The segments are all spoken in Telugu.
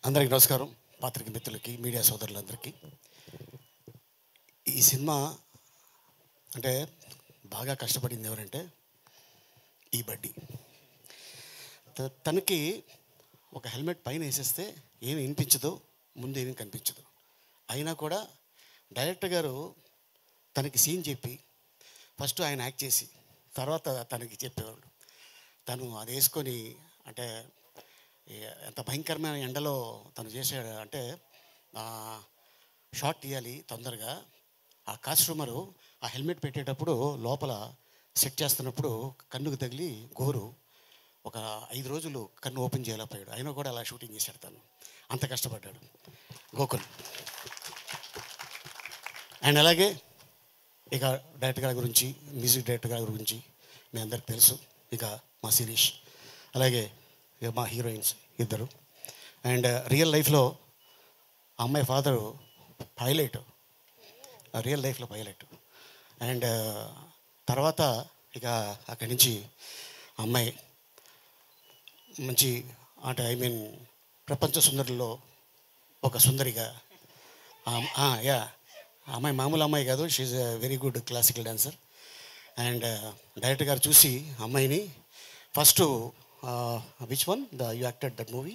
అందరికీ నమస్కారం. పాత్రిక మిత్రులకి, మీడియా సోదరులందరికీ. ఈ సినిమా అంటే బాగా కష్టపడింది ఎవరంటే ఈ బడ్డీ. తనకి ఒక హెల్మెట్ పైన వేసేస్తే ఏమి వినిపించదు, ముందు ఏమీ కనిపించదు. అయినా కూడా డైరెక్టర్ గారు తనకి సీన్ చెప్పి ఫస్ట్ ఆయన యాక్ట్ చేసి తర్వాత తనకి చెప్పేవాళ్ళు. తను అది వేసుకొని అంటే ఎంత భయంకరమైన ఎండలో తను చేసాడు అంటే షాట్ తీయాలి తొందరగా. ఆ కాస్ట్యూమరు ఆ హెల్మెట్ పెట్టేటప్పుడు లోపల సెట్ చేస్తున్నప్పుడు కన్నుకు తగిలి గోరు ఒక 5 రోజులు కన్ను ఓపెన్ చేయలేకపోయాడు. అయినా కూడా అలా షూటింగ్ చేశాడు. తను అంత కష్టపడ్డాడు గోకుల్. అండ్ అలాగే ఇక డైరెక్టర్ గారి గురించి, మ్యూజిక్ డైరెక్టర్ గారి గురించి మీ అందరికి తెలుసు. ఇక మా శిరీష్, అలాగే ఇక మా హీరోయిన్స్ ఇద్దరు. అండ్ రియల్ లైఫ్లో అమ్మాయి ఫాదరు పైలట్, రియల్ లైఫ్లో పైలట్. అండ్ తర్వాత ఇక అక్కడి నుంచి అమ్మాయి మంచి అంటే ప్రపంచ సుందరుల్లో ఒక సుందరిగా. యా, అమ్మాయి మామూలు అమ్మాయి కాదు, she a very good classical dancer. And director గారు చూసి అమ్మాయిని first which one you acted that movie,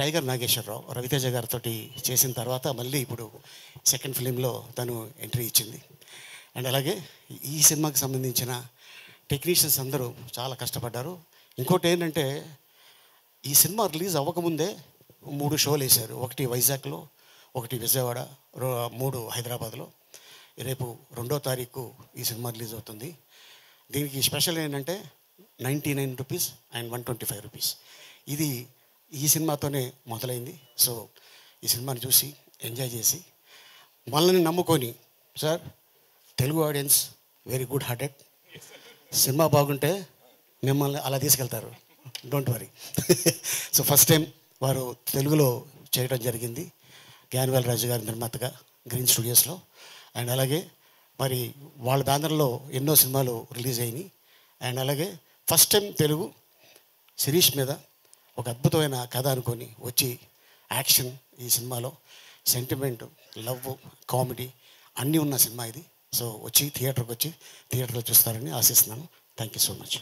Tiger Nageswara Rao, Ravi Teja గారితో చేసిన తర్వాత మళ్ళీ ఇప్పుడు సెకండ్ ఫిలింలో తను ఎంట్రీ ఇచ్చింది. అండ్ అలాగే ఈ సినిమాకి సంబంధించిన టెక్నీషియన్స్ అందరూ చాలా కష్టపడ్డారు. ఇంకోటి ఏంటంటే ఈ సినిమా రిలీజ్ అవ్వకముందే 3 షోలు వేశారు. ఒకటి వైజాగ్లో, ఒకటి విజయవాడ, 3 హైదరాబాద్లో. రేపు 2వ తారీఖు ఈ సినిమా రిలీజ్ అవుతుంది. దీనికి స్పెషల్ ఏంటంటే 99 రూపీస్ అండ్ 125 రూపీస్. ఇది ఈ సినిమాతోనే మొదలైంది. సో ఈ సినిమాని చూసి ఎంజాయ్ చేసి మనల్ని నమ్ముకొని, sir Telugu audience very good hearted, cinema బాగుంటే మిమ్మల్ని అలా తీసుకెళ్తారు, don't worry. So first time వారు తెలుగులో చేయడం జరిగింది జ్ఞానవేల్ రాజు గారి నిర్మాతగా గ్రీన్ స్టూడియోస్లో. అండ్ అలాగే మరి వాళ్ళ బ్యానర్లో ఎన్నో సినిమాలు రిలీజ్ అయినాయి. అండ్ అలాగే ఫస్ట్ టైం తెలుగు శిరీష్ మీద ఒక అద్భుతమైన కథ అనుకొని వచ్చి యాక్షన్, ఈ సినిమాలో సెంటిమెంట్, లవ్, కామెడీ అన్నీ ఉన్న సినిమా ఇది. సో వచ్చి థియేటర్కి వచ్చి థియేటర్లో చూస్తారని ఆశిస్తున్నాను. Thank you so much.